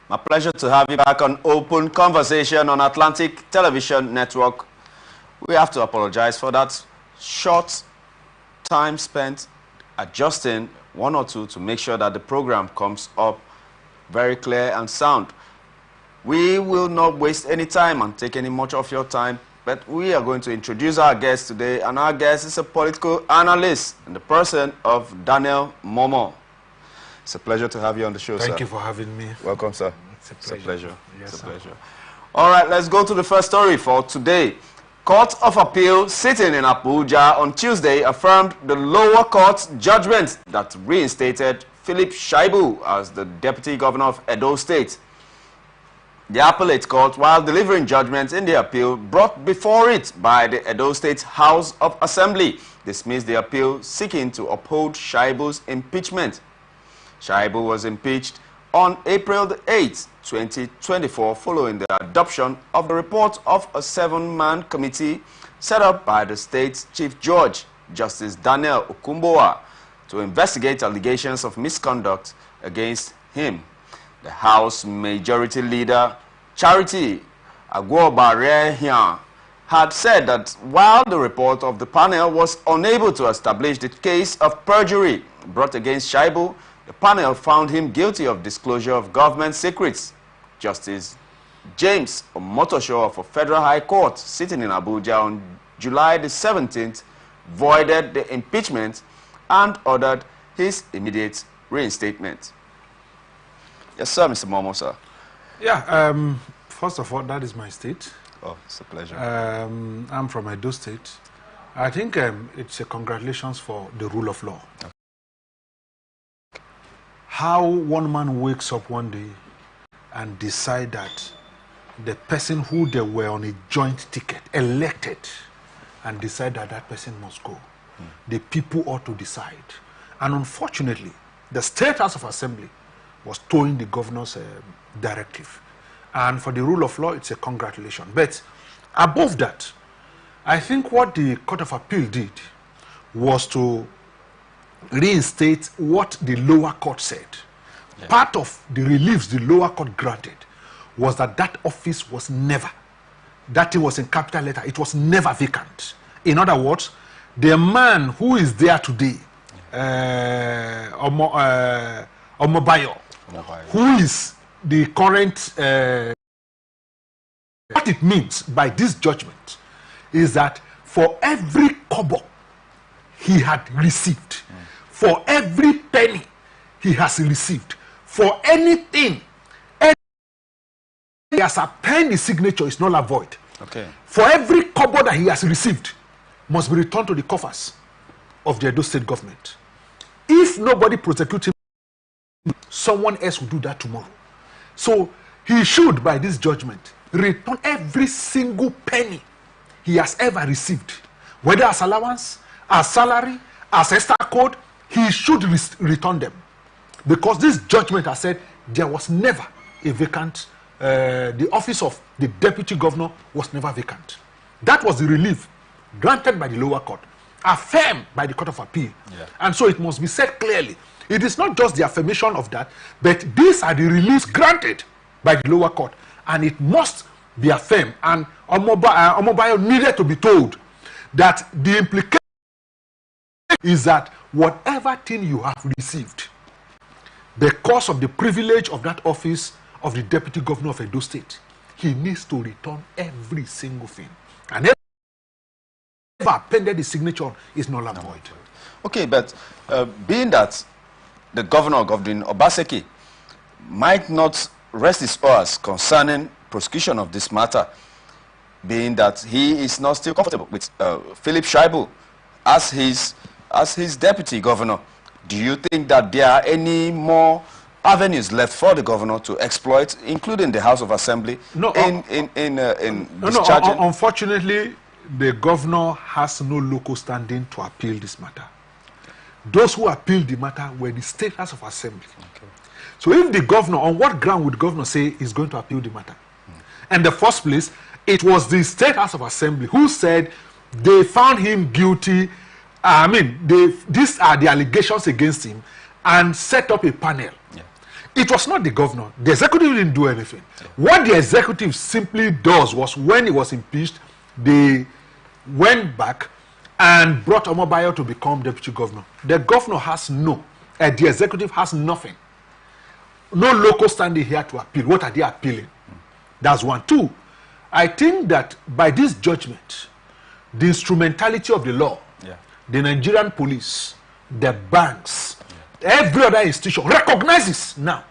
My pleasure to have you back on Open Conversation on Atlantic Television Network. We have to apologize for that short time spent adjusting one or two to make sure that the program comes up very clear and sound. We will not waste any time and take any much of your time, but we are going to introduce our guest today, and our guest is a political analyst in the person of Daniel Momo. It's a pleasure to have you on the show, sir. Thank you for having me. Welcome, sir. It's a pleasure. Yes, it's a pleasure. All right, let's go to the first story for today. Court of Appeal sitting in Abuja on Tuesday affirmed the lower court's judgment that reinstated Philip Shaibu as the Deputy Governor of Edo State. The appellate court, while delivering judgments in the appeal brought before it by the Edo State House of Assembly, dismissed the appeal seeking to uphold Shaibu's impeachment. Shaibu was impeached on April 8, 2024, following the adoption of the report of a 7-man committee set up by the state's Chief Judge, Justice Daniel Okumboa, to investigate allegations of misconduct against him. The House Majority Leader, Charity Agwobarehian, had said that while the report of the panel was unable to establish the case of perjury brought against Shaibu, the panel found him guilty of disclosure of government secrets. Justice James Omotosho of a Federal High Court sitting in Abuja on July the 17th voided the impeachment and ordered his immediate reinstatement. Yes, sir, Mr. Momo, sir. Yeah, first of all, that is my state. Oh, it's a pleasure. I'm from Edo State. I think it's a congratulations for the rule of law. Okay. How one man wakes up one day and decide that the person who they were on a joint ticket elected and decide that that person must go. The people ought to decide. And unfortunately, the State House of Assembly was towing the governor's directive. And for the rule of law, it's a congratulations. But above that, I think what the Court of Appeal did was to reinstate what the lower court said. Yeah. Part of the reliefs the lower court granted was that that office was never, that it was in capital letter, it was never vacant. In other words, the man who is there today, Omobayo, who is the current, what it means by this judgment is that for every kobo he had received, for every penny he has received, for anything, he has appended his signature is null and void. Okay. For every kobo that he has received must be returned to the coffers of the Edo State government. If nobody prosecutes him, someone else will do that tomorrow. So he should, by this judgment, return every single penny he has ever received, whether as allowance, as salary, as extra code. He should return them, because this judgment has said there was never a vacant. The office of the deputy governor was never vacant. That was the relief granted by the lower court, affirmed by the Court of Appeal. Yeah. And so it must be said clearly, it is not just the affirmation of that, but these are the reliefs granted by the lower court, and it must be affirmed. And Omobayo needed to be told that the implication is that whatever thing you have received, because of the privilege of that office of the Deputy Governor of Edo State, he needs to return every single thing. And ever appended the signature is null and void. Okay, but being that the Governor of Obaseki might not rest his oars concerning prosecution of this matter, being that he is not still comfortable with Philip Shaibu as his deputy governor, do you think that there are any more avenues left for the governor to exploit, including the House of Assembly, discharging? Unfortunately, the governor has no local standing to appeal this matter. Those who appealed the matter were the State House of Assembly. Okay. So if the governor, on what ground would the governor say he's going to appeal the matter? In the first place, it was the State House of Assembly who said they found him guilty. These are the allegations against him, and set up a panel. Yeah. It was not the governor. The executive didn't do anything. What the executive simply does was, when he was impeached, they went back and brought Omobayo to become deputy governor. The governor has the executive has nothing. No local standing here to appeal. What are they appealing? That's one. Two, I think that by this judgment, the instrumentality of the law, the Nigerian police, the banks, every other institution recognizes now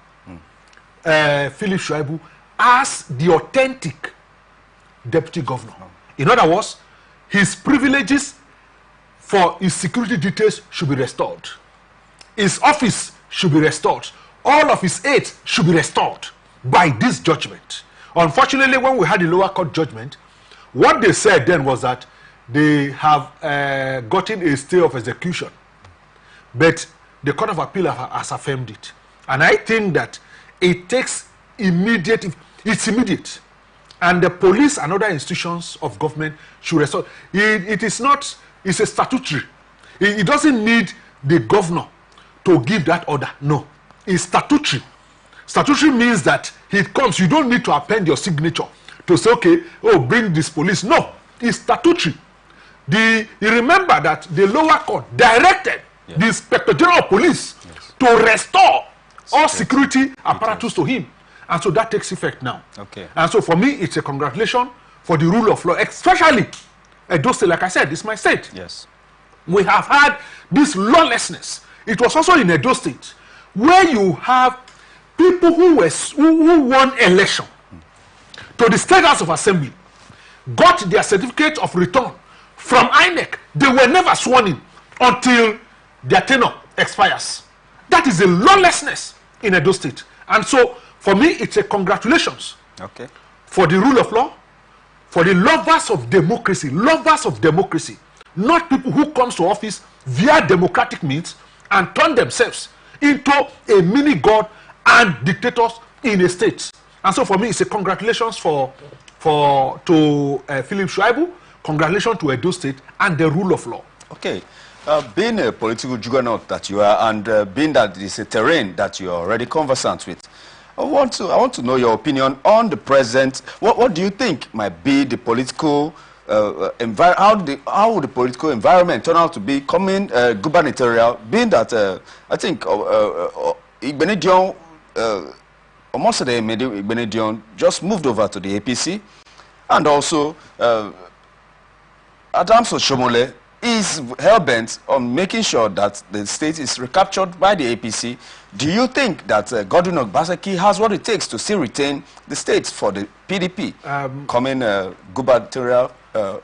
Philip Shuaibu as the authentic deputy governor. In other words, his privileges for his security details should be restored. His office should be restored. All of his aides should be restored by this judgment. Unfortunately, when we had the lower court judgment, what they said then was that they have gotten a stay of execution. But the Court of Appeal has affirmed it. And I think that it takes it's immediate. And the police and other institutions of government should restore. It's a statutory. It doesn't need the governor to give that order. No, it's statutory. Statutory means that it comes, you don't need to append your signature to say, okay, oh, bring this police. No, it's statutory. You remember that the lower court directed the Inspector General of Police to restore all security apparatus to him. And so that takes effect now. Okay. And so for me, it's a congratulation for the rule of law, especially Edo State. Like I said, it's my state. Yes. We have had this lawlessness. It was also in Edo State, where you have people who won election to the State House of Assembly, got their certificate of return from INEC. They were never sworn in until their tenure expires. That is the lawlessness in Edo State. And so, for me, it's a congratulations for the rule of law, for the lovers of democracy, not people who comes to office via democratic means and turn themselves into a mini god and dictators in a state. And so for me, it's a congratulations to Philip Shuaibu, congratulations to Edo State and the rule of law. Okay. Being a political juggernaut that you are, and being that it's a terrain that you are already conversant with, I want to know your opinion on the present. What do you think might be the political how would the political environment turn out to be coming gubernatorial? Being that I think Igbenedion, Igbenedion just moved over to the APC, and also Adams Oshomole is hell-bent on making sure that the state is recaptured by the APC. Do you think that Godwin Obaseki has what it takes to still retain the state for the PDP coming gubernatorial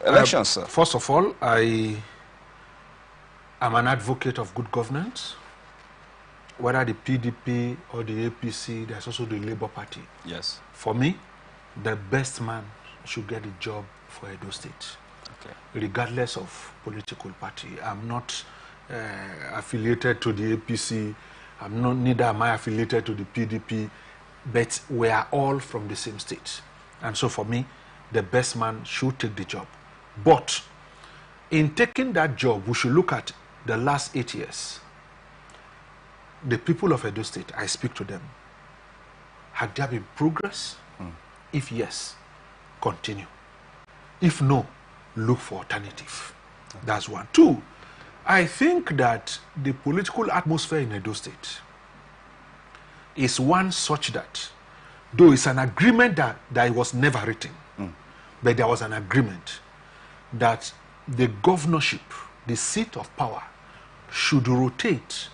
elections? First of all, I am an advocate of good governance. Whether the PDP or the APC, there's also the Labour Party. Yes. For me, the best man should get a job for Edo State. Regardless of political party. I'm not affiliated to the APC. Neither am I affiliated to the PDP, but we are all from the same state. And so for me, the best man should take the job. But in taking that job, we should look at the last 8 years. The people of Edo State, I speak to them. Had there been progress? If yes, continue. If no, look for alternative. That's one. Two, I think that the political atmosphere in Edo State is one such that, though it's an agreement that it was never written, but there was an agreement that the governorship, the seat of power, should rotate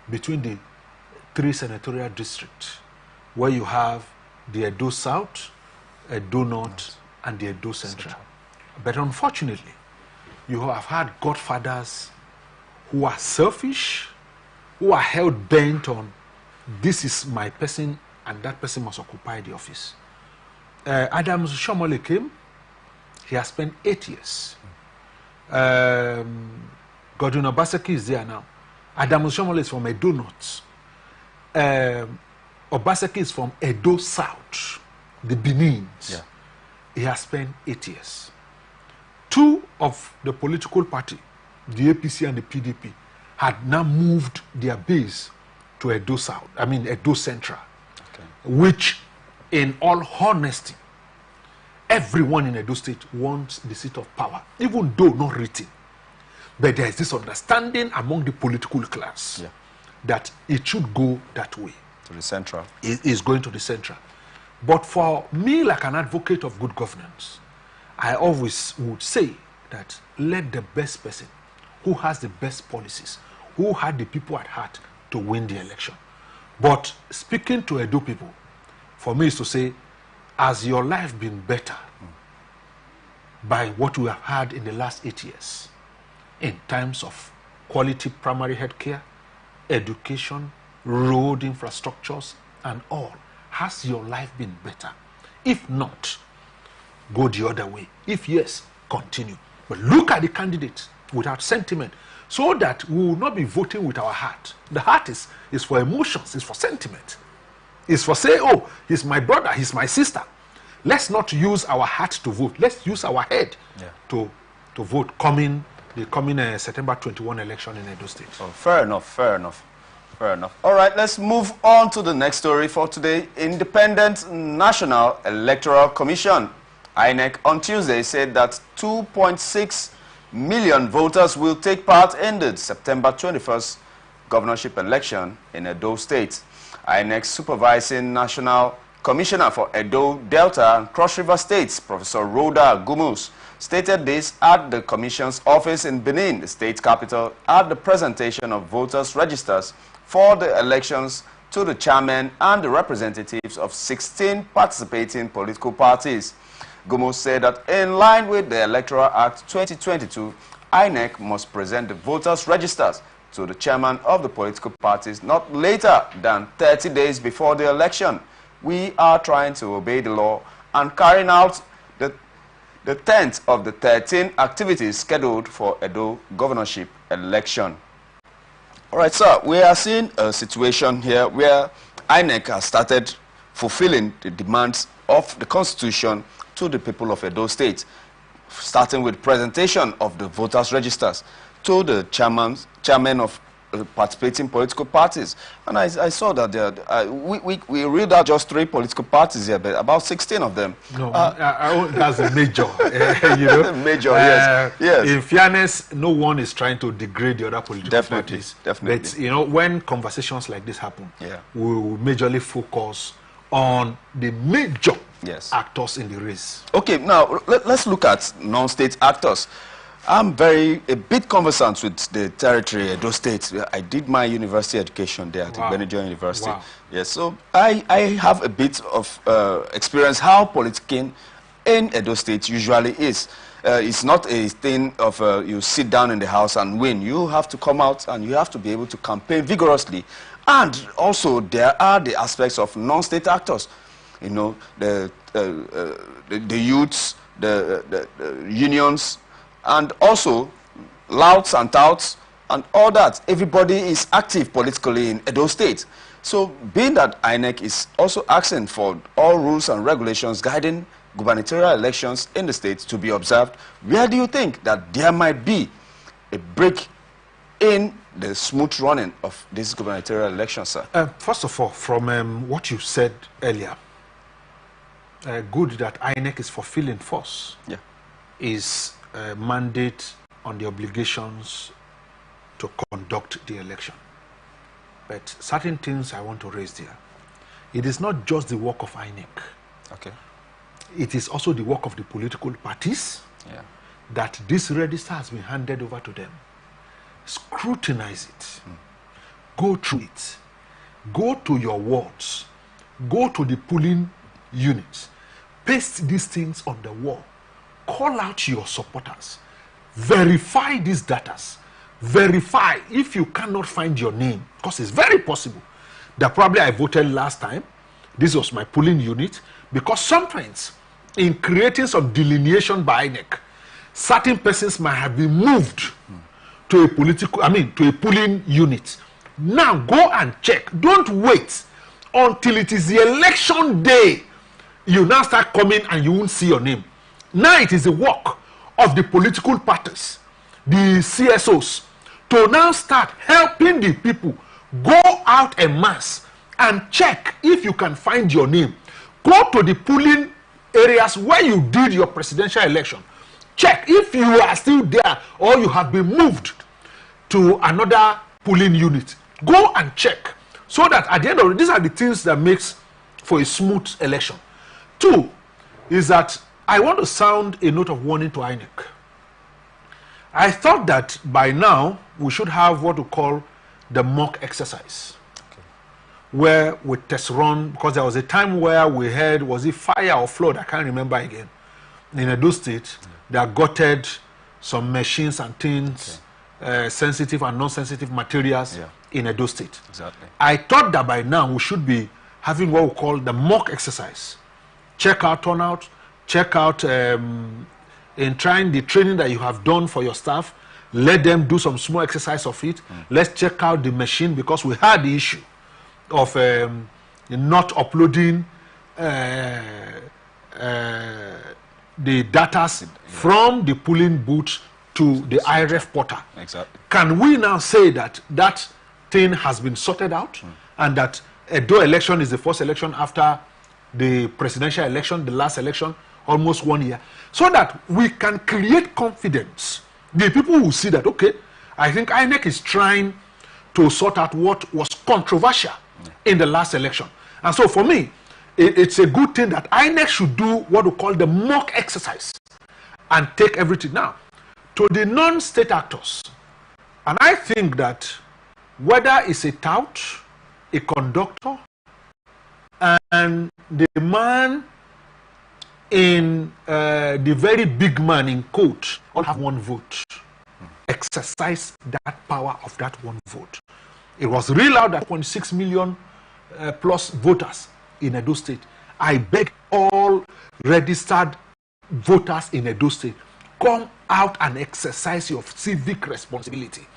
between the 3 senatorial districts, where you have the Edo South, Edo North, and the Edo Central. But unfortunately, you have had godfathers who are selfish, who are hell-bent on, this is my person and that person must occupy the office. Adams Shomole came, he has spent 8 years. Godwin Obaseki is there now. Adams Shomole is from Edo North. Obaseki is from Edo South, the Benins. Yeah. He has spent 8 years. 2 of the political party, the APC and the PDP, had now moved their base to Edo South, Edo Central. which, in all honesty, everyone in Edo State wants the seat of power, even though not written. But there is this understanding among the political class that it should go that way. To the central. It is going to the central. But for me, like an advocate of good governance, I always would say that let the best person who has the best policies, who had the people at heart, to win the election. But speaking to Edo people, for me is to say, has your life been better by what we have had in the last 8 years in terms of quality primary health care, education, road infrastructures, and all? Has your life been better? If not, go the other way. If yes, continue. But look at the candidates without sentiment, so that we will not be voting with our heart. The heart is for emotions, it's for sentiment. It's for say, oh, he's my brother, he's my sister. Let's not use our heart to vote. Let's use our head to vote the coming September 21 election in Edo State. Oh, fair enough, fair enough. Fair enough. All right, let's move on to the next story for today. Independent National Electoral Commission, INEC, on Tuesday said that 2.6 million voters will take part in the September 21st governorship election in Edo State. INEC Supervising National Commissioner for Edo, Delta, and Cross River States, Professor Rhoda Gumus, stated this at the Commission's office in Benin, the state capital, at the presentation of voters' registers for the elections to the chairman and the representatives of 16 participating political parties. Gumus said that in line with the Electoral Act 2022, INEC must present the voters' registers to the chairman of the political parties not later than 30 days before the election. We are trying to obey the law and carrying out the 10th of the 13 activities scheduled for Edo governorship election. All right, sir, we are seeing a situation here where INEC has started fulfilling the demands of the Constitution to the people of Edo State, starting with presentation of the voters' registers to the chairman of participating political parties. And I saw that we read out just 3 political parties here, but about 16 of them. No, that's a major. You know? Major, yes. Yes. In fairness, no one is trying to degrade the other political parties. Definitely. But, you know, when conversations like this happen, we will majorly focus on the major actors in the race. Okay, now let's look at non-state actors. I'm a bit conversant with the territory, Edo State. I did my university education there at Benedict University. Yes, so I have a bit of experience how politicking in Edo State usually is. It's not a thing of you sit down in the house and win. You have to come out and you have to be able to campaign vigorously. And also there are the aspects of non-state actors. You know, the youths, the unions, and also louts and touts and all that. Everybody is active politically in Edo State. So being that INEC is also asking for all rules and regulations guiding gubernatorial elections in the state to be observed, where do you think that there might be a break in the smooth running of this gubernatorial election, sir? First of all, from what you said earlier, good that INEC is fulfilling first is mandate on the obligations to conduct the election. But certain things I want to raise there. It is not just the work of INEC. Okay. It is also the work of the political parties that this register has been handed over to them. Scrutinize it. Go through it. Go to your wards. Go to the polling units. Paste these things on the wall. Call out your supporters. Verify these data. Verify if you cannot find your name, because it's very possible that probably I voted last time. This was my polling unit, because sometimes in creating some delineation by INEC, certain persons might have been moved to a polling unit. Now go and check. Don't wait until it is the election day. You now start coming and you won't see your name. Now it is the work of the political parties, the CSOs, to now start helping the people go out en masse and check if you can find your name. Go to the polling areas where you did your presidential election. Check if you are still there or you have been moved to another polling unit. Go and check, so that at the end of it, these are the things that makes for a smooth election. 2 is that I want to sound a note of warning to INEC. I thought that by now we should have what we call the mock exercise, where we test run, because there was a time where we had, was it fire or flood? I can't remember again. In Edo State, they gutted some machines and things, sensitive and non-sensitive materials in Edo State. Exactly. I thought that by now we should be having what we call the mock exercise. Check out turnout, check out in trying the training that you have done for your staff. Let them do some small exercise of it. Let's check out the machine, because we had the issue of not uploading the data from the polling booth to the IRF portal. Exactly. Can we now say that that thing has been sorted out, and that Edo election is the first election after the presidential election, the last election, almost 1 year, so that we can create confidence? The people will see that, okay, I think INEC is trying to sort out what was controversial in the last election. And so for me, it's a good thing that INEC should do what we call the mock exercise and take everything now to the non-state actors. And I think that whether it's a tout, a conductor, and the man in the very big man in coat, all have one vote. Exercise that power of that one vote. It was real out at 0.6 million plus voters in Edo State. I beg all registered voters in Edo State, come out and exercise your civic responsibility.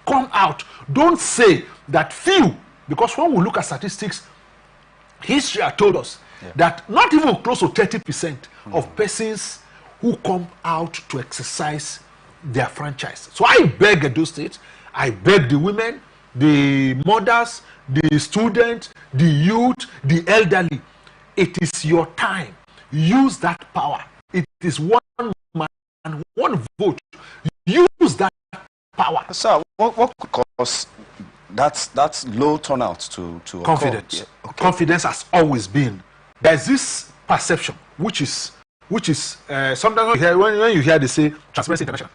Come out. Don't say that few, because when we look at statistics, history has told us that not even close to 30% of persons who come out to exercise their franchise. So I beg Edo State, I beg the women, the mothers, the students, the youth, the elderly. It is your time. Use that power. It is one man, one vote. Use that power. Sir, what could cause that's low turnout to confidence? Yeah. Okay. Confidence has always been. There's this perception, which is sometimes when you hear they say Transparency International,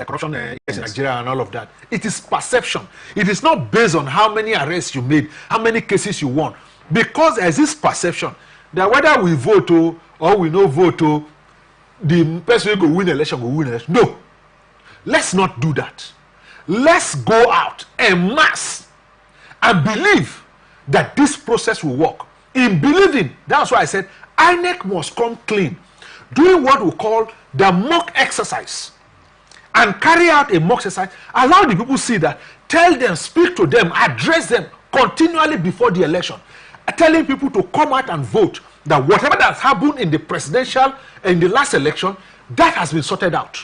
corruption in Nigeria and all of that, it is perception. It is not based on how many arrests you made, how many cases you won, because there's this perception that whether we vote or we no vote, the person who go win election will win election. No, let's not do that. Let's go out en masse and believe that this process will work. In believing, that's why I said INEC must come clean, doing what we call the mock exercise, and carry out a mock exercise. Allow the people see that, tell them, speak to them, address them continually before the election, telling people to come out and vote, that whatever that happened in the presidential in the last election, that has been sorted out.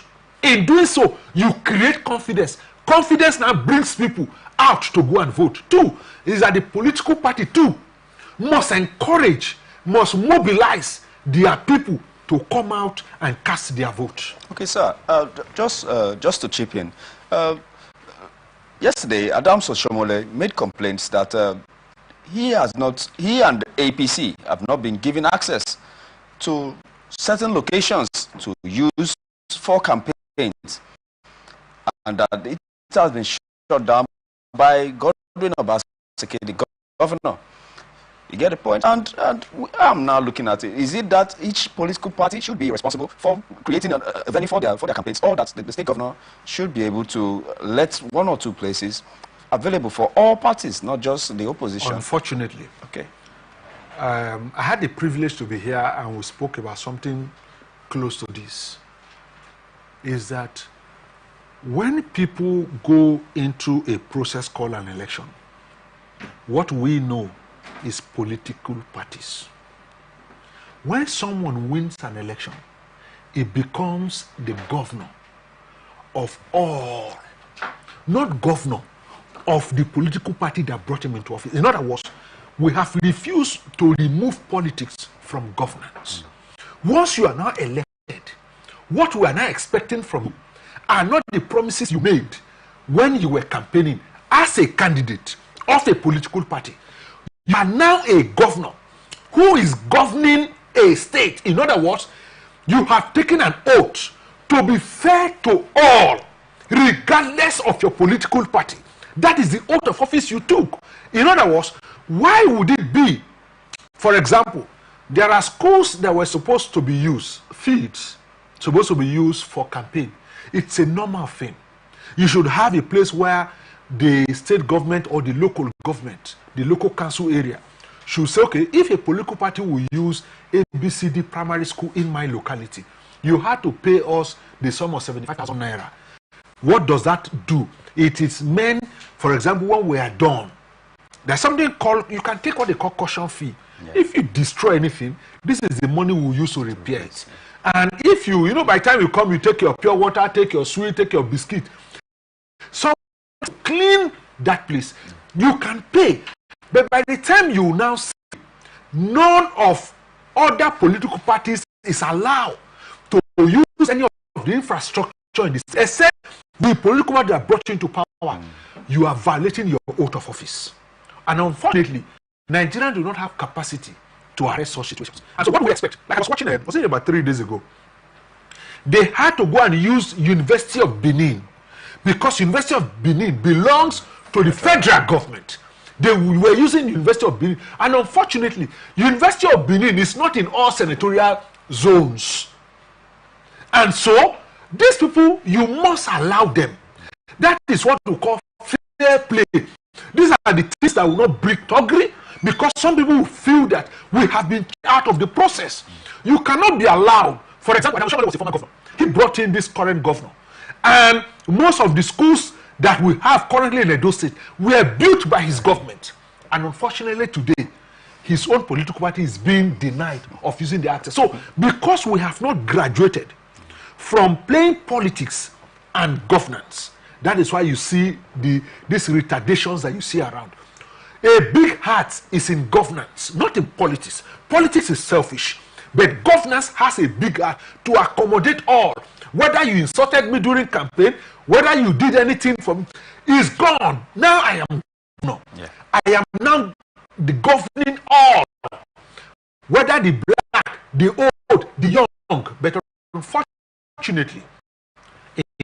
In doing so, you create confidence. Confidence now brings people out to go and vote. 2 is that the political party too must encourage, must mobilize their people to come out and cast their vote. Okay, sir. Just to chip in, yesterday Adams Oshomole made complaints that he and the APC have not been given access to certain locations to use for campaigns, and that it has been shut down by Godwin Obaseki, the governor. You get the point? And I'm now looking at it. Is it that each political party should be responsible for creating a venue for their campaigns, or that the state governor should be able to let 1 or 2 places available for all parties, not just the opposition? Unfortunately. Okay. I had the privilege to be here, and we spoke about something close to this. Is that when people go into a process called an election, what we know is political parties. When someone wins an election, it becomes the governor of all, not governor of the political party that brought him into office. In other words, we have refused to remove politics from governance. Once you are now elected, what we are now expecting from you are not the promises you made when you were campaigning as a candidate of a political party. You are now a governor who is governing a state. In other words, you have taken an oath to be fair to all, regardless of your political party. That is the oath of office you took. In other words, why would it be, for example, there are schools that were supposed to be used, fields, supposed to be used for campaign. It's a normal thing. You should have a place where the state government or the local government, the local council area, should say, okay, if a political party will use ABCD primary school in my locality, you have to pay us the sum of 75,000 naira. What does that do? It is meant, for example, when we are done, there's something called, you can take what they call caution fee. Yeah. If you destroy anything, this is the money we'll use to repair it. And if you know, by the time you come, you take your pure water, take your sweet, take your biscuit. So clean that place. You can pay. But by the time you now see, none of other political parties is allowed to use any of the infrastructure in this, except the political party that brought you into power. You are violating your oath of office. And unfortunately, Nigerians do not have capacity to arrest such situations. And so what do we expect? Like I was watching it, I was saying about 3 days ago. They had to go and use University of Benin because University of Benin belongs to the federal government. They were using University of Benin. And unfortunately, University of Benin is not in all senatorial zones. And so, these people, you must allow them. That is what we call fair play. These are the things that will not break thuggery, because some people will feel that we have been out of the process. You cannot be allowed. For example, Shawale was a former governor. He brought in this current governor. And most of the schools that we have currently in Edo State were built by his government. And unfortunately today, his own political party is being denied of using the access. So because we have not graduated from playing politics and governance, that is why you see these retardations that you see around. A big heart is in governance, not in politics. Politics is selfish, but governance has a big heart to accommodate all. Whether you insulted me during campaign, whether you did anything for me, is gone. Now I am no. Yeah. I am now the governing all. Whether the black, the old, the young, but unfortunately,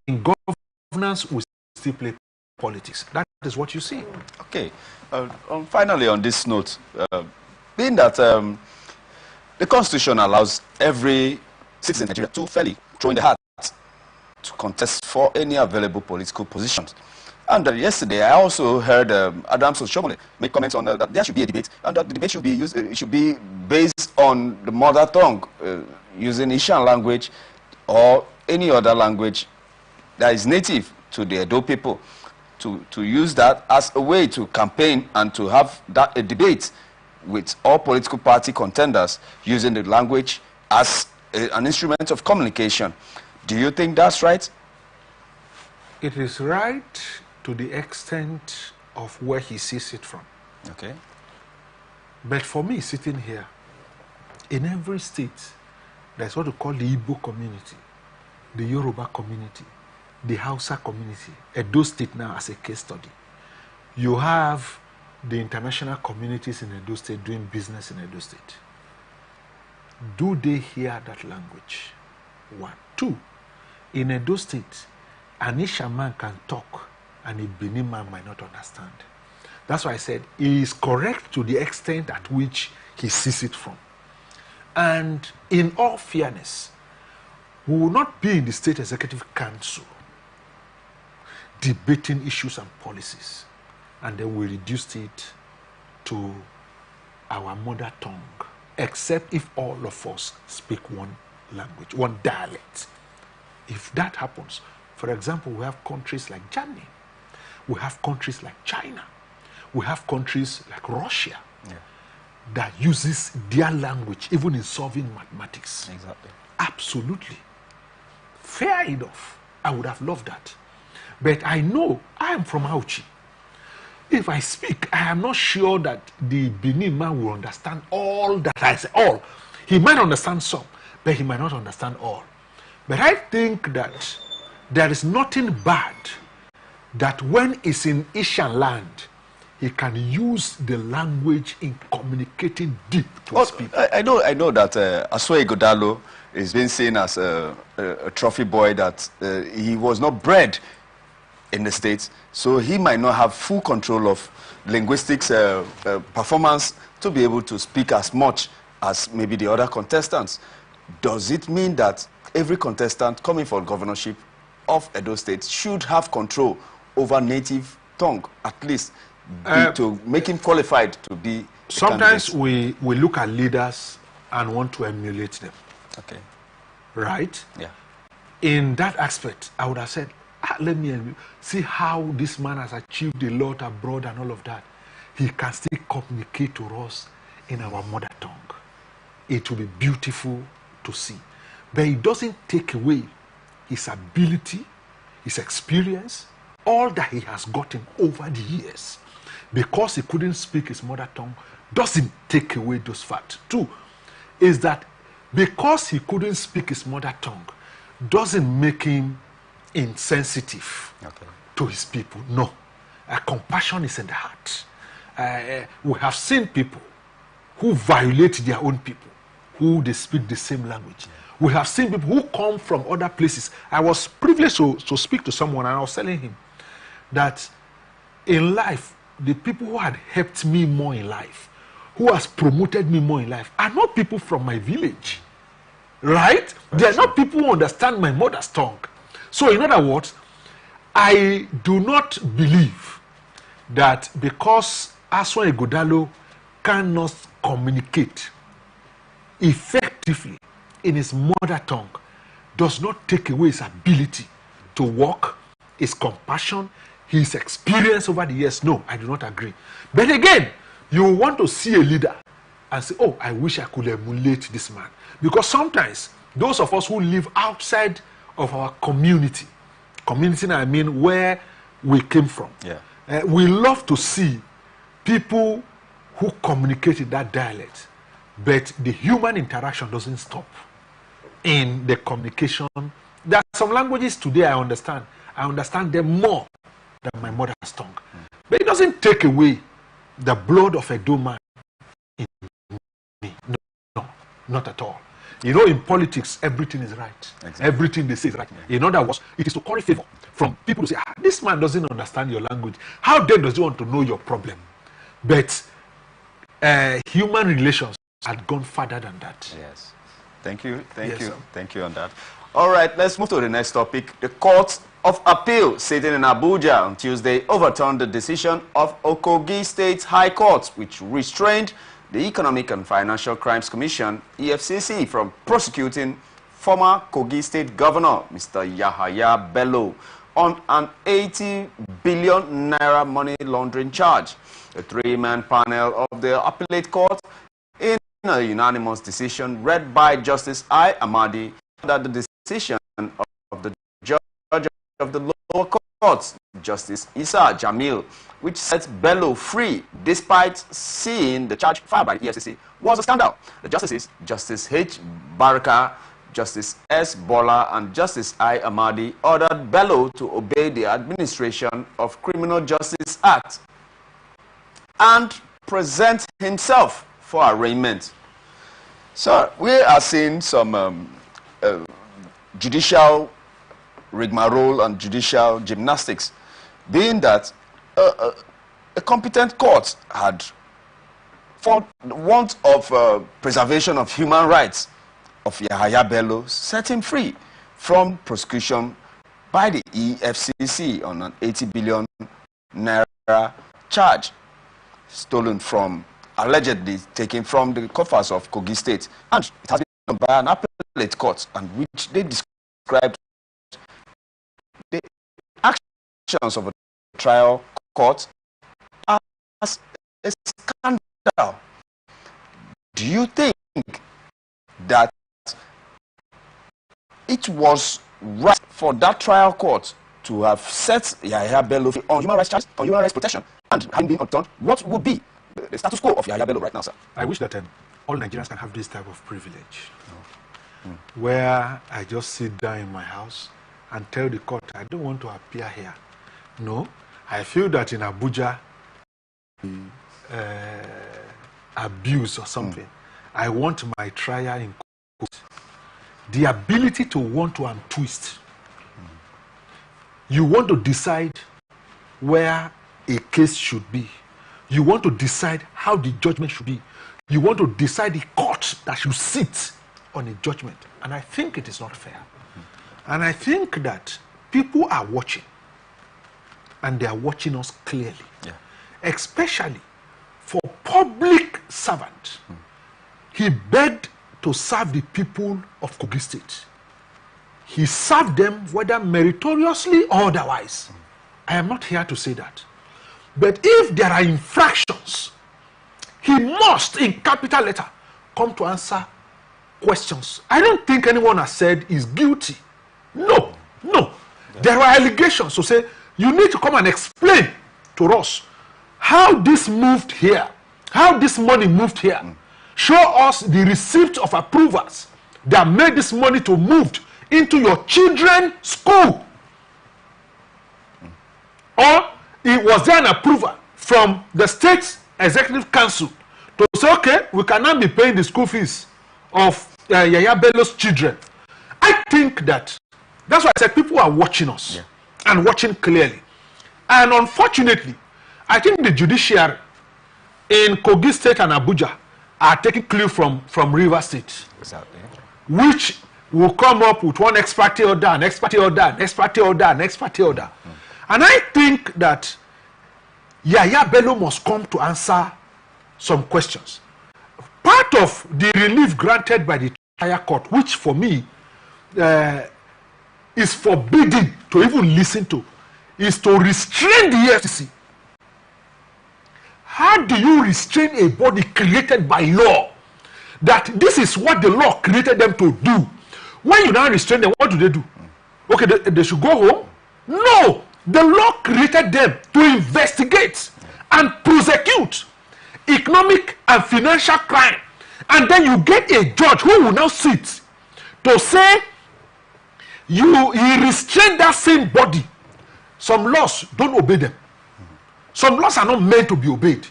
in governance we still play politics. That is what you see. Okay. Finally, on this note, being that the Constitution allows every citizen in Nigeria to fairly throw in the hat to contest for any available political positions. And yesterday, I also heard Adams Oshomole make comments on that there should be a debate, and that the debate should be it should be based on the mother tongue, using Ishan language or any other language that is native to the Edo people, to use that as a way to campaign and to have a debate with all political party contenders using the language as an instrument of communication. Do you think that's right? It is right to the extent of where he sees it from. Okay. But for me, sitting here, in every state, there's what we call the Igbo community, the Yoruba community, the Hausa community, Edo State now as a case study. You have the international communities in Edo State doing business in Edo State. Do they hear that language? 1. 2, in Edo State, an Isha man can talk and a Benin man might not understand. That's why I said he is correct to the extent at which he sees it from. And in all fairness, we will not be in the State Executive Council debating issues and policies, and then we reduced it to our mother tongue, except if all of us speak one language, one dialect. If that happens, for example, we have countries like Germany, we have countries like China, we have countries like Russia, that uses their language even in solving mathematics. Exactly. Absolutely. Fair enough. I would have loved that. But I know I am from Auchi. If I speak, I am not sure that the Benin man will understand all that I say. All. He might understand some, but he might not understand all. But I think that there is nothing bad that when he's in Asian land, he can use the language in communicating deep to his people. I know that Asue Godalo is being seen as a trophy boy, that he was not bred in the States, so he might not have full control of linguistics performance to be able to speak as much as maybe the other contestants. Does it mean that every contestant coming for governorship of Edo State should have control over native tongue, at least to make him qualified to be? Sometimes we look at leaders and want to emulate them. Okay. Right? Yeah. In that aspect, I would have said, let me see how this man has achieved a lot abroad and all of that. He can still communicate to us in our mother tongue. It will be beautiful to see. But it doesn't take away his ability, his experience, all that he has gotten over the years. Because he couldn't speak his mother tongue doesn't take away those facts. Two, is that because he couldn't speak his mother tongue doesn't make him insensitive to his people. No. Compassion is in the heart. We have seen people who violate their own people, who they speak the same language. We have seen people who come from other places. I was privileged to speak to someone, and I was telling him that in life, the people who had helped me more in life, who has promoted me more in life, are not people from my village. Right? They are not people who understand my mother's tongue. So in other words, I do not believe that because Aswan Igodalo cannot communicate effectively in his mother tongue does not take away his ability to work, his compassion, his experience over the years. No, I do not agree. But again, you want to see a leader and say, oh, I wish I could emulate this man. Because sometimes those of us who live outside of our community I mean where we came from, we love to see people who communicate in that dialect, but the human interaction doesn't stop in the communication. There are some languages today I understand them more than my mother's tongue. But it doesn't take away the blood of a man in me. No, not at all. You know, in politics, everything is right. Exactly. Everything they say is right. In other words, it is to curry favor from people who say, this man doesn't understand your language. How then does he want to know your problem? But human relations had gone further than that. Yes. Thank you. Thank you. Sir. Thank you on that. All right, let's move to the next topic. The Court of Appeal sitting in Abuja on Tuesday overturned the decision of Kogi State High Court, which restrained the Economic and Financial Crimes Commission, EFCC, from prosecuting former Kogi State Governor, Mr. Yahaya Bello, on an 80 billion naira money laundering charge. A three-man panel of the appellate court, in a unanimous decision read by Justice I. Amadi, that the decision of the judge of the lower court, Justice Isa Jamil, which sets Bello free despite seeing the charge filed by the EFCC, was a scandal. The justices, Justice H. Baraka, Justice S. Bola, and Justice I. Amadi, ordered Bello to obey the Administration of Criminal Justice Act and present himself for arraignment. So we are seeing some judicial rigmarole and judicial gymnastics, being that a competent court had, for the want of preservation of human rights of Yahaya Bello, set him free from prosecution by the EFCC on an 80 billion naira charge stolen from, allegedly taken from the coffers of Kogi State. And it has been done by an appellate court, and which they described the actions of a trial court as a scandal. Do you think that it was right for that trial court to have set Yahaya Bello on human rights charges, on human rights protection, and having been overturned, what would be the status quo of Yahaya Bello right now, sir? I wish that all Nigerians can have this type of privilege, where I just sit down in my house and tell the court, I don't want to appear here. No, I feel that in Abuja, abuse or something, I want my trial in court. The ability to want to untwist. You want to decide where a case should be. You want to decide how the judgment should be. You want to decide the court that should sit on a judgment. And I think it is not fair. And I think that people are watching. And they are watching us clearly. Yeah. Especially for public servant. He begged to serve the people of Kogi State. He served them whether meritoriously or otherwise. I am not here to say that. But if there are infractions, he must, in capital letter, come to answer questions. I don't think anyone has said he's guilty. No, no. There are allegations to say, you need to come and explain to us how this moved here, how this money moved here. Show us the receipt of approvals that made this money to move into your children's school. Or it was there an approval from the state executive council to say, okay, we cannot be paying the school fees of Yahaya Bello's children. I think that's why I said people are watching us and watching clearly. And unfortunately, I think the judiciary in Kogi State and Abuja are taking clue from River State, which will come up with one ex parte order, an ex parte order, an ex parte order, an ex parte order. And I think that Yahaya Bello must come to answer some questions. Part of the relief granted by the higher court, which for me is forbidden to even listen to, is to restrain the FCC. How do you restrain a body created by law? That this is what the law created them to do. When you now restrain them, what do? Okay, they should go home? No! The law created them to investigate and prosecute economic and financial crime. And then you get a judge who will now sit to say he restrained that same body. Some laws don't obey them. Some laws are not meant to be obeyed.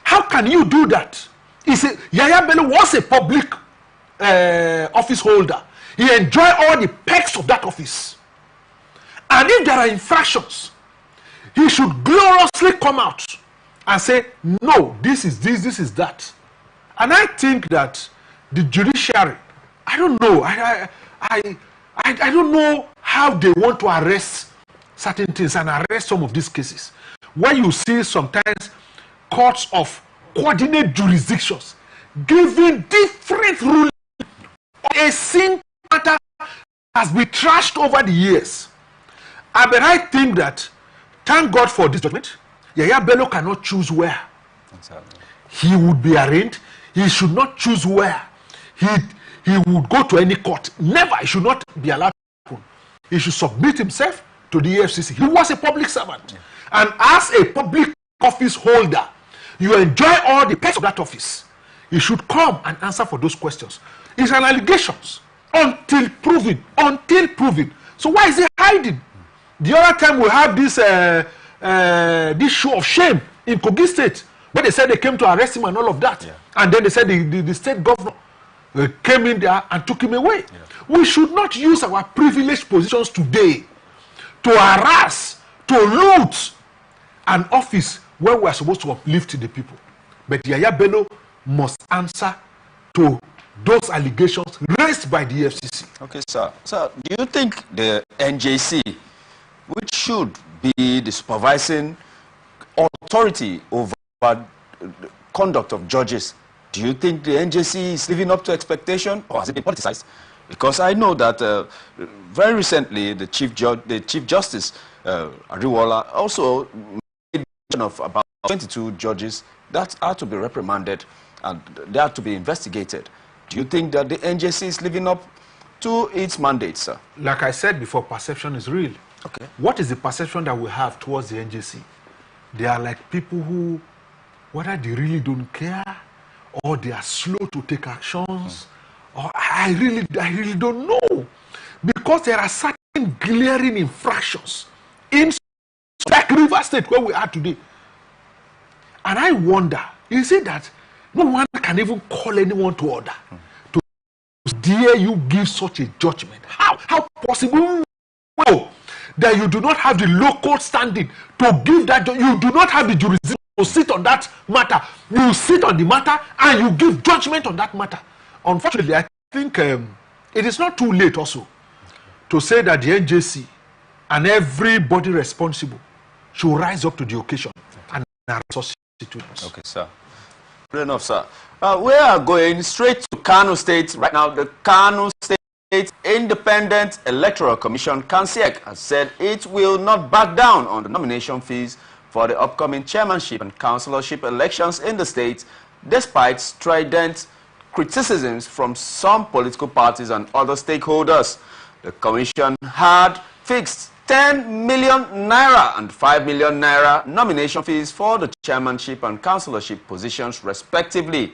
How can you do that? Yahaya Bello was a public office holder. He enjoyed all the perks of that office. And if there are infractions, he should gloriously come out and say, no, this is this, this is that. And I think that the judiciary, I don't know, I don't know how they want to arrest certain things and arrest some of these cases. Where you see sometimes courts of coordinate jurisdictions giving different rulings. A single matter has been trashed over the years. But I think that, thank God for this judgment, Yahaya Bello cannot choose where he would be arraigned. He should not choose where he would go to any court. Never. He should not be allowed to happen. He should submit himself to the FCC. He was a public servant. And as a public office holder, you enjoy all the perks of that office. You should come and answer for those questions. It's an allegations until proven. Until proven. So why is he hiding? The other time we had this show of shame in Kogi State, where they said they came to arrest him and all of that. And then they said the state governor came in there and took him away. We should not use our privileged positions today to harass, to loot an office where we are supposed to uplift the people. But Yahaya Bello must answer to those allegations raised by the FCC. Okay, sir. So, do you think the NJC, which should be the supervising authority over the conduct of judges, do you think the NJC is living up to expectation, or has it been politicized? Because I know that very recently the Chief Justice Ariwola also made mention of about 22 judges that are to be reprimanded and they are to be investigated. Do you think that the NJC is living up to its mandate, sir? Like I said before, perception is real. Okay. What is the perception that we have towards the NJC? they are like people who, whether they really don't care or they are slow to take actions, or I really don't know. Because there are certain glaring infractions in like River State where we are today. And I wonder, you see that no one can even call anyone to order to dare you give such a judgment. How possible? Well, that you do not have the local standing to give that. You do not have the jurisdiction to sit on that matter. You sit on the matter and you give judgment on that matter. Unfortunately, I think it is not too late also to say that the NJC and everybody responsible should rise up to the occasion and resuscitate students. Okay, sir. Good enough, sir. We are going straight to Kano State right now. The Kano State Independent Electoral Commission, (KANSEC), has said it will not back down on the nomination fees for the upcoming chairmanship and councillorship elections in the state, despite strident criticisms from some political parties and other stakeholders. The commission had fixed 10 million naira and 5 million naira nomination fees for the chairmanship and councillorship positions respectively.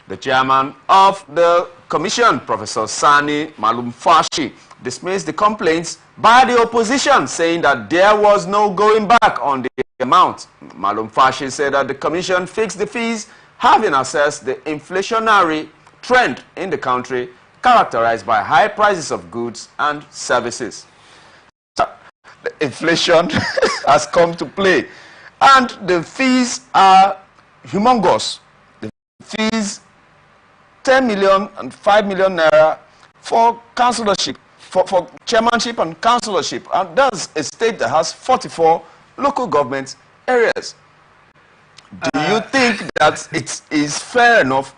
The chairman of the commission, Professor Sani Malumfashi, dismissed the complaints by the opposition, saying that there was no going back on the amount. Malumfashi said that the commission fixed the fees, having assessed the inflationary trend in the country, characterized by high prices of goods and services. The inflation has come to play, and the fees are humongous. The fees 10 million and 5 million naira for councillorship, for chairmanship and councillorship, and that's a state that has 44 local government areas. Do you think that it is fair enough?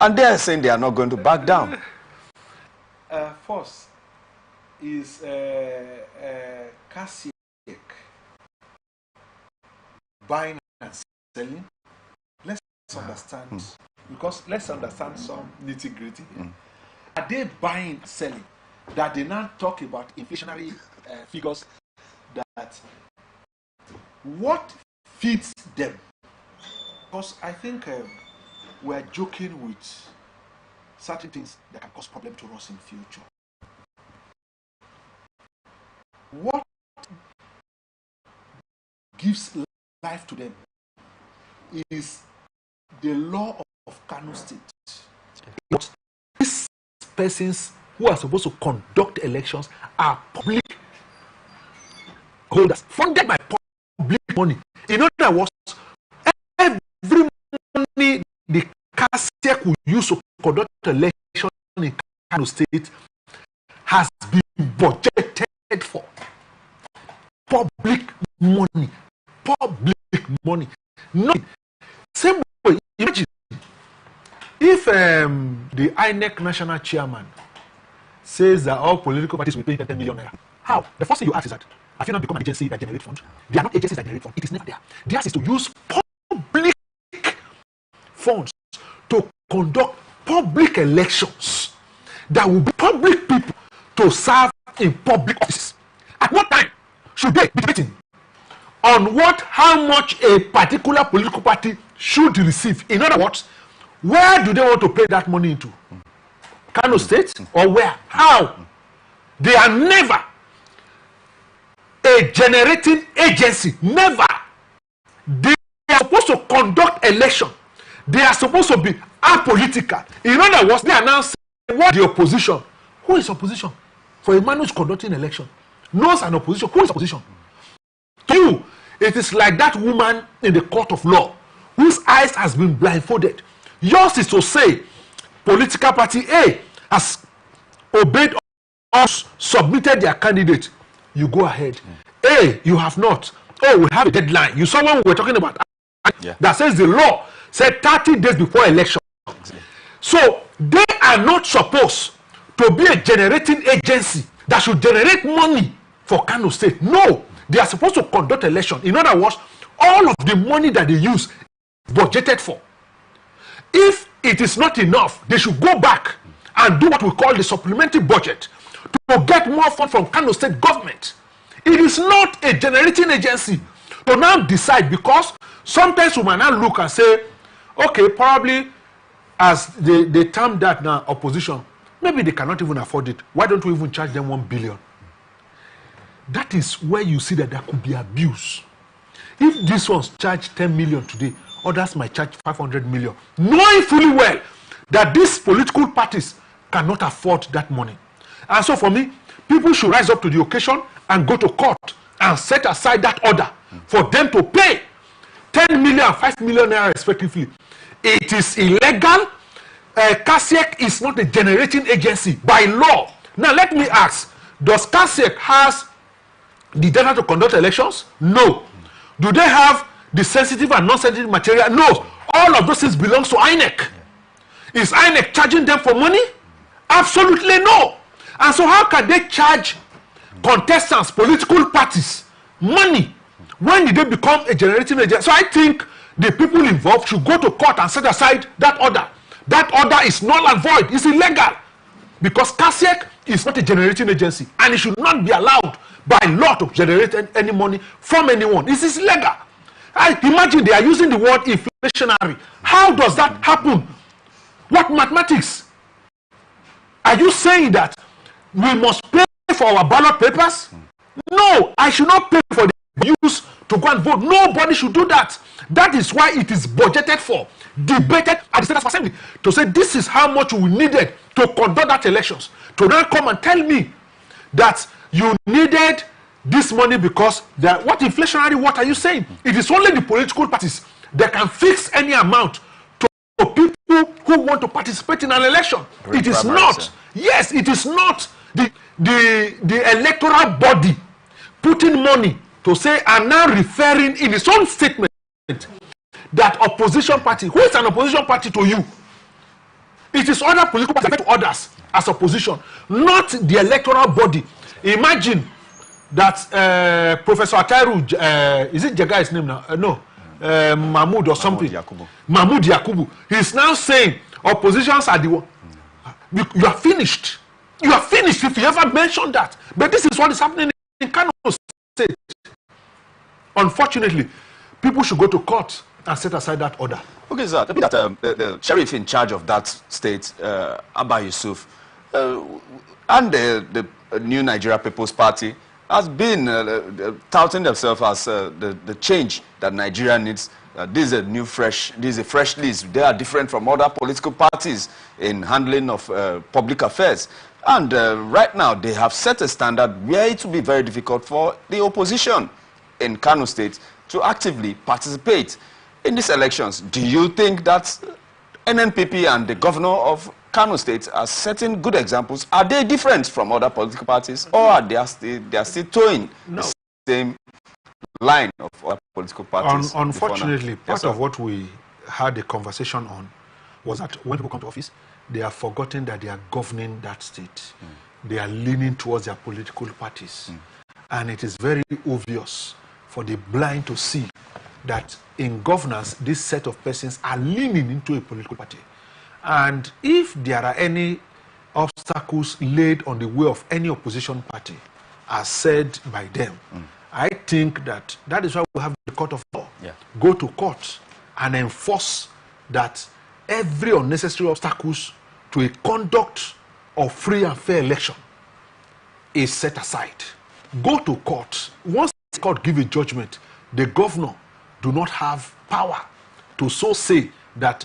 And they are saying they are not going to back down. First is KANSEC buying and selling. Let's understand, because let's understand some nitty-gritty. Are they buying, selling? That they now talk about inflationary figures, that what feeds them? Because I think we're joking with certain things that can cause problem to us in future. What gives life to them is the law of Kano State. These persons who are supposed to conduct elections are public holders, funded by public money. In other words, every money the KANSEC will use to conduct elections in Kano State has been budgeted for. Public money. Public money. Not same way. Imagine if the INEC national chairman says that all political parties will pay 10 million naira. How? The first thing you ask is that, have you not become an agency that generate funds? They are not agencies that generate funds. It is never there. Theirs is to use public funds to conduct public elections that will be public people to serve in public offices. At what time should they be debating on how much a particular political party should receive? In other words, where do they want to pay that money into? Kano State or where? How? They are never a generating agency. Never. They are supposed to conduct election. They are supposed to be apolitical. In other words, they are now saying what the opposition. Who is opposition? For a man who is conducting election, knows an opposition. Who is opposition? To you, it is like that woman in the court of law whose eyes has been blindfolded. Yours is to say political party A has obeyed us, submitted their candidate. You go ahead. A, you have not. Oh, we have a deadline. You saw when we were talking about that says the law said 30 days before election. So they are not supposed to be a generating agency that should generate money for Kano State. No, they are supposed to conduct election. In other words, all of the money that they use is budgeted for. If it is not enough, they should go back and do what we call the supplementary budget to get more funds from Kano State government. It is not a generating agency to now decide, because sometimes we might now look and say, okay, probably as they term that now opposition, maybe they cannot even afford it. Why don't we even charge them 1 billion? That is where you see that there could be abuse. If these ones charge 10 million today, others might charge 500 million, knowing fully well that these political parties cannot afford that money. And so for me, people should rise up to the occasion and go to court and set aside that order for them to pay 10 million and 5 million naira respectively. It is illegal. CASIEC is not a generating agency by law. Now let me ask, does CASIEC has the data to conduct elections? No. Do they have the sensitive and non-sensitive material? No. All of those things belongs to INEC. Is INEC charging them for money? Absolutely no. And so how can they charge contestants, political parties, money? When did they become a generating agency? So I think the people involved should go to court and set aside that order. That order is null and void. It's illegal. Because CASIEC is not a generating agency, and it should not be allowed by law to generate any money from anyone. This is illegal. I imagine they are using the word inflationary. How does that happen? What mathematics? Are you saying that we must pay for our ballot papers? No, I should not pay for the use to go and vote. Nobody should do that. That is why it is budgeted for, debated at the Senate Assembly, to say this is how much we needed to conduct that elections. To now come and tell me that you needed this money because what inflationary, what are you saying? It is only the political parties that can fix any amount to people who want to participate in an election. It is not. Yes, it is not the electoral body putting money to say and now referring in its own statement that opposition party. Who is an opposition party to you? It is other political parties to others as opposition, not the electoral body. Imagine that Professor Atairu, is it Jaga's name now? No, Mahmoud or something. Mahmoud Yakubu. He is now saying oppositions are the one. You are finished. You are finished if you ever mention that. But this is what is happening in Kano State. Unfortunately, people should go to court and set aside that order. Okay, sir. The sheriff in charge of that state, Abba Yusuf, and the New Nigeria People's Party has been touting themselves as the change that Nigeria needs. This is a fresh list. They are different from other political parties in handling of public affairs. And right now, they have set a standard where it will be very difficult for the opposition in Kano State to actively participate in these elections. Do you think that NNPP and the governor of Kano State are setting good examples? Are they different from other political parties, or are they still towing the same line of other political parties? Unfortunately, part of what we had a conversation on was that when people come to office, they are forgotten that they are governing that state. They are leaning towards their political parties. And it is very obvious for the blind to see that in governance, this set of persons are leaning into a political party. And if there are any obstacles laid on the way of any opposition party, as said by them, I think that is why we have the court of law. Go to court and enforce that every unnecessary obstacles to a conduct of free and fair election is set aside. Go to court. Once the court give a judgment, the governor do not have power to so say that,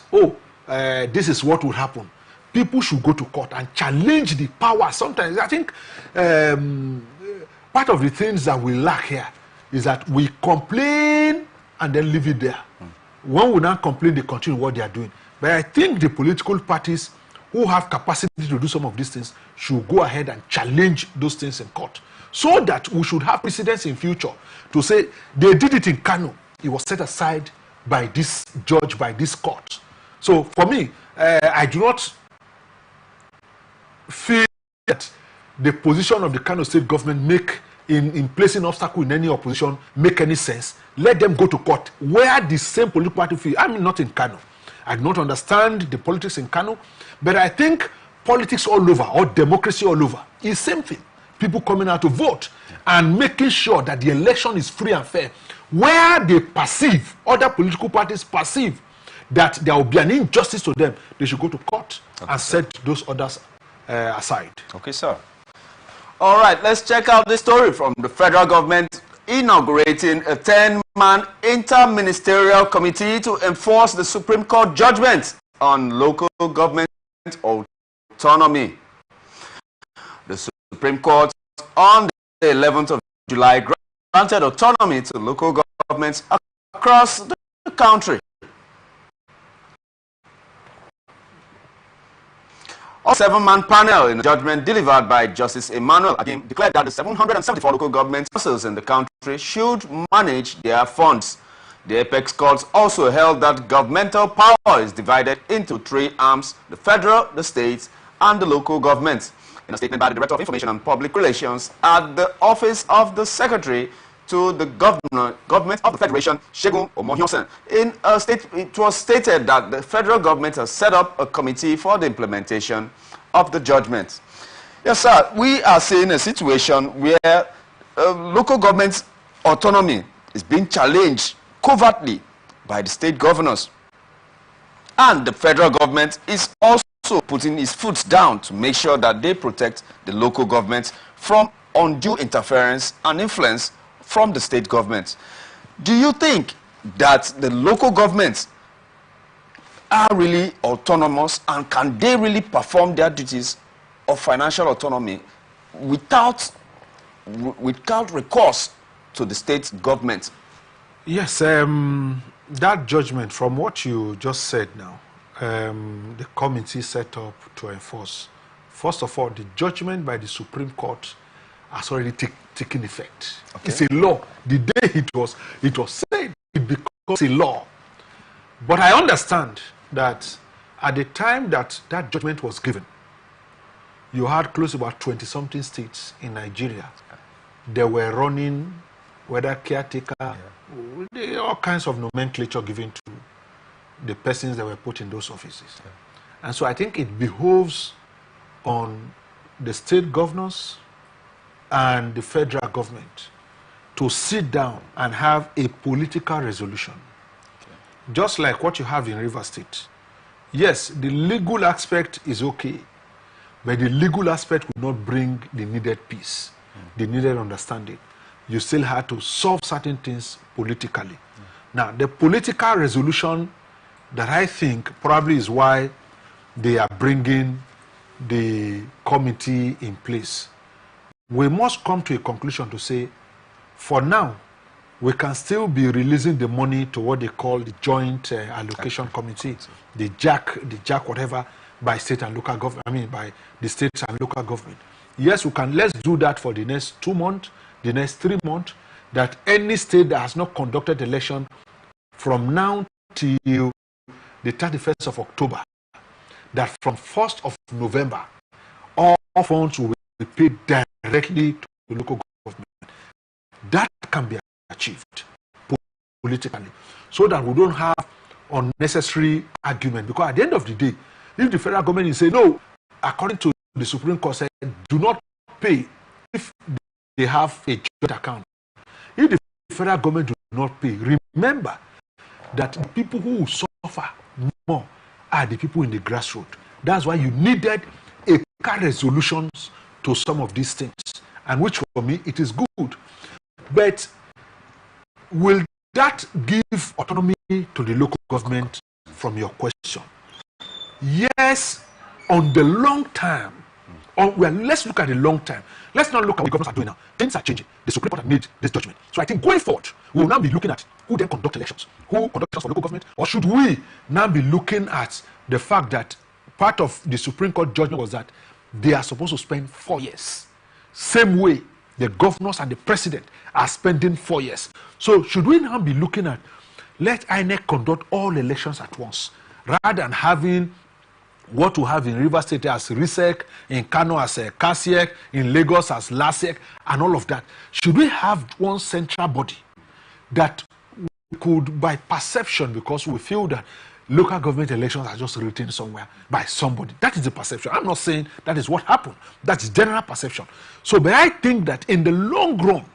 this is what will happen. People should go to court and challenge the power. Sometimes I think part of the things that we lack here is that we complain and then leave it there. When we now complain, they continue what they are doing. But I think the political parties who have capacity to do some of these things should go ahead and challenge those things in court, so that we should have precedents in future to say they did it in Kano. It was set aside by this judge, by this court. So for me, I do not feel that the position of the Kano State government make in placing obstacle in any opposition make any sense. Let them go to court where the same political party feel. I mean, not in Kano. I do not understand the politics in Kano, but I think politics all over or democracy all over is same thing. people coming out to vote and making sure that the election is free and fair. Where they perceive, other political parties perceive that there will be an injustice to them, they should go to court and set those others aside. Okay, sir. All right, let's check out this story from the federal government inaugurating a 10-man inter-ministerial committee to enforce the Supreme Court judgment on local government autonomy. The Supreme Court on the 11th of July granted autonomy to local governments across the country. A 7-man panel in a judgment delivered by Justice Emmanuel Adim declared that the 774 local government councils in the country should manage their funds. The apex court also held that governmental power is divided into 3 arms: the federal, the states, and the local governments. In a statement by the Director of Information and Public Relations at the Office of the Secretary to the Government of the Federation, Shegun Omohiosen, it was stated that the federal government has set up a committee for the implementation of the judgment. Yes, sir, we are seeing a situation where local government autonomy is being challenged covertly by the state governors. And the federal government is also putting its foot down to make sure that they protect the local government from undue interference and influence from the state government. Do you think that the local governments are really autonomous, and can they really perform their duties of financial autonomy without recourse to the state government? Yes, that judgment, from what you just said now, the committee set up to enforce. First of all, the judgment by the Supreme Court has already taken effect. Okay. It's a law. The day it was said, it becomes a law. But I understand that at the time that that judgment was given, you had close to about 20-something states in Nigeria. They were running, whether caretaker, all kinds of nomenclature given to the persons that were put in those offices. Yeah. And so I think it behoves on the state governors and the federal government to sit down and have a political resolution. Okay. Just like what you have in Rivers State. Yes, the legal aspect is okay, but the legal aspect will not bring the needed peace, the needed understanding. You still have to solve certain things politically. Now, the political resolution that I think probably is why they are bringing the committee in place. We must come to a conclusion to say, for now, we can still be releasing the money to what they call the Joint Allocation Committee, the JAC, whatever, by state and local government. I mean, by the states and local government. Yes, we can. Let's do that for the next 2 months, the next 3 months. That any state that has not conducted election from now till the 31st of October, that from 1st of November, all funds will be paid directly to the local government. That can be achieved politically, so that we don't have unnecessary argument. Because at the end of the day, if the federal government is saying, no, according to the Supreme Court said, do not pay if they have a joint account. If the federal government do not pay, remember that the people who suffer more are the people in the grassroots. That's why you needed a resolutions to some of these things, and which for me it is good. But will that give autonomy to the local government from your question? Yes, on the long term. Well, let's look at the long term. Let's not look at what the governments are doing now. Things are changing. The Supreme Court has made this judgment. So I think going forward, we will now be looking at who then conduct elections. Who conduct elections for local government? Or should we now be looking at the fact that part of the Supreme Court judgment was that they are supposed to spend 4 years. Same way the governors and the president are spending 4 years. So should we now be looking at, let INEC conduct all elections at once, rather than having what we have in Rivers State as RISEC, in Kano as KASIEC, in Lagos as LASEC, and all of that? Should we have one central body that we could, by perception, because we feel that local government elections are just written somewhere by somebody. That is the perception. I'm not saying that is what happened. That is general perception. So, but I think that in the long run,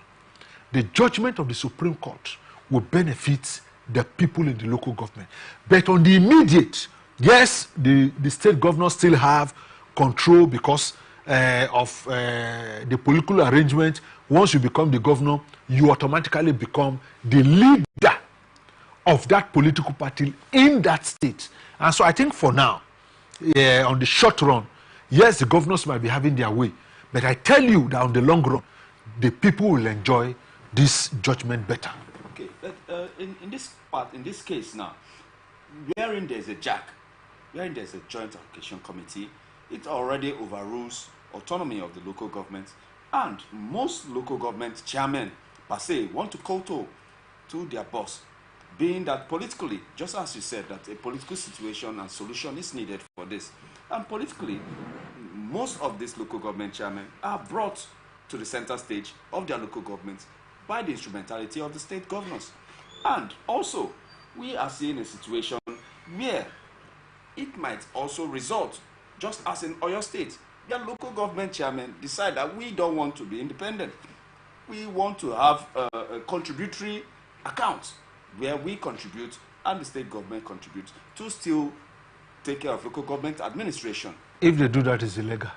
the judgment of the Supreme Court will benefit the people in the local government. But on the immediate, yes, the state governors still have control because of the political arrangement. Once you become the governor, you automatically become the leader of that political party in that state. And so I think for now, on the short run, yes, the governors might be having their way, but I tell you that on the long run, the people will enjoy this judgment better. Okay, but in this case now, wherein there's a JAC, wherein there's a Joint Allocation Committee, it already overrules autonomy of the local government, and most local government chairmen per se want to kowtow to their boss, being that politically, just as you said, that a political situation and solution is needed for this. And politically, most of these local government chairmen are brought to the center stage of their local governments by the instrumentality of the state governors. And also, we are seeing a situation where it might also result, just as in Oyo State, their local government chairmen decide that we don't want to be independent. We want to have a contributory account where we contribute and the state government contributes to still take care of local government administration. If they do that, it's illegal.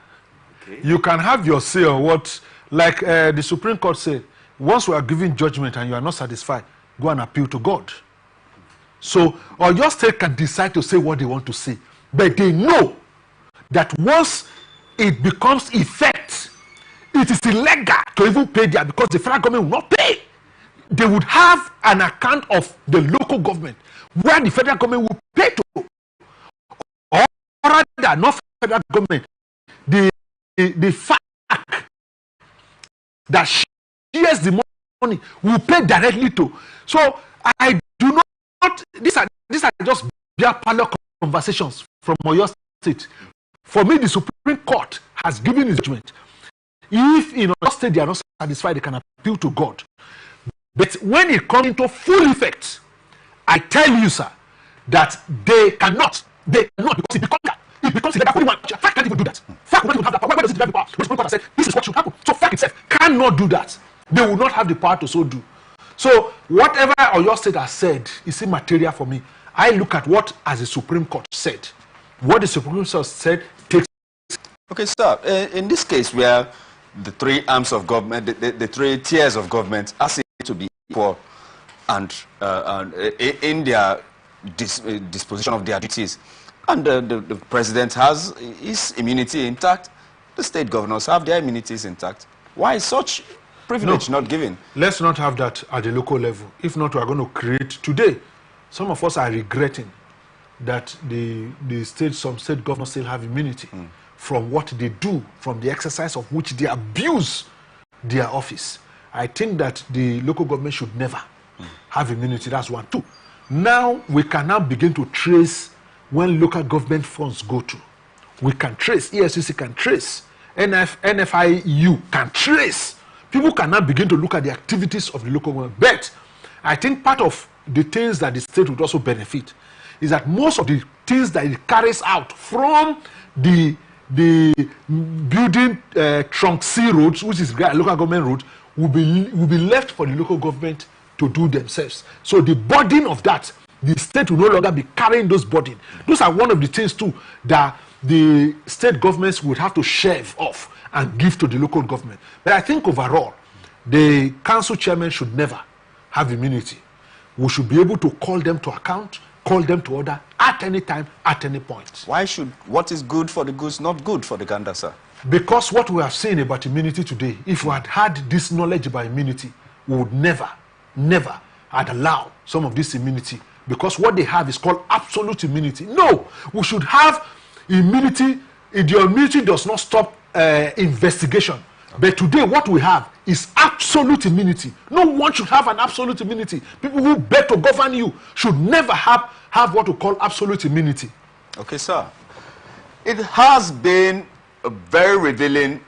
Okay. You can have your say on what, like the Supreme Court said, once we are giving judgment and you are not satisfied, go and appeal to God. So, or your state can decide to say what they want to say, but they know that once it becomes effect, it is illegal to even pay there because the federal government will not pay. They would have an account of the local government where the federal government will pay to, or rather, not federal government, the fact that shares the money will pay directly to. So I do not. These are just beer parlor conversations from Oyo State. For me, the Supreme Court has given its judgment. If in Oyo State they are not satisfied, they can appeal to God. But when it comes into full effect, I tell you, sir, that they cannot because it becomes illegal. FAC can't even do that. FAC will not even have that power. Why does it have the power? The Supreme Court has said this is what should happen. So FAC itself cannot do that. They will not have the power to so do. So whatever Oyo State has said is immaterial for me. I look at what as the Supreme Court said. What the Supreme Court said takes. Okay, sir. In this case, where the three arms of government, the three tiers of government, are seen to be equal, and in their disposition of their duties, and the president has his immunity intact, the state governors have their immunities intact. Why is such privilege not given? Let's not have that at the local level. If not, we are going to create today. Some of us are regretting that some state governors still have immunity from what they do, from the exercise of which they abuse their office. I think that the local government should never have immunity. That's one. Two, now we can now begin to trace when local government funds go to. We can trace, EFCC can trace, NFIU can trace. People can now begin to look at the activities of the local government. But I think part of the things that the state would also benefit is that most of the things that it carries out from the building trunk C roads, which is local government roads, will be left for the local government to do themselves. So the burden of that, the state will no longer be carrying those burden. Those are one of the things too that the state governments would have to shave off and give to the local government. But I think overall, the council chairman should never have immunity. We should be able to call them to account, call them to order at any time, at any point. Why should what is good for the goose not good for the gander, sir? Because what we have seen about immunity today, if we had had this knowledge about immunity, we would never had allowed some of this immunity, because what they have is called absolute immunity. No, we should have immunity. The immunity does not stop investigation. But today what we have is absolute immunity. No one should have an absolute immunity. People who bet to govern you should never have what we call absolute immunity. Okay, sir. It has been very revealing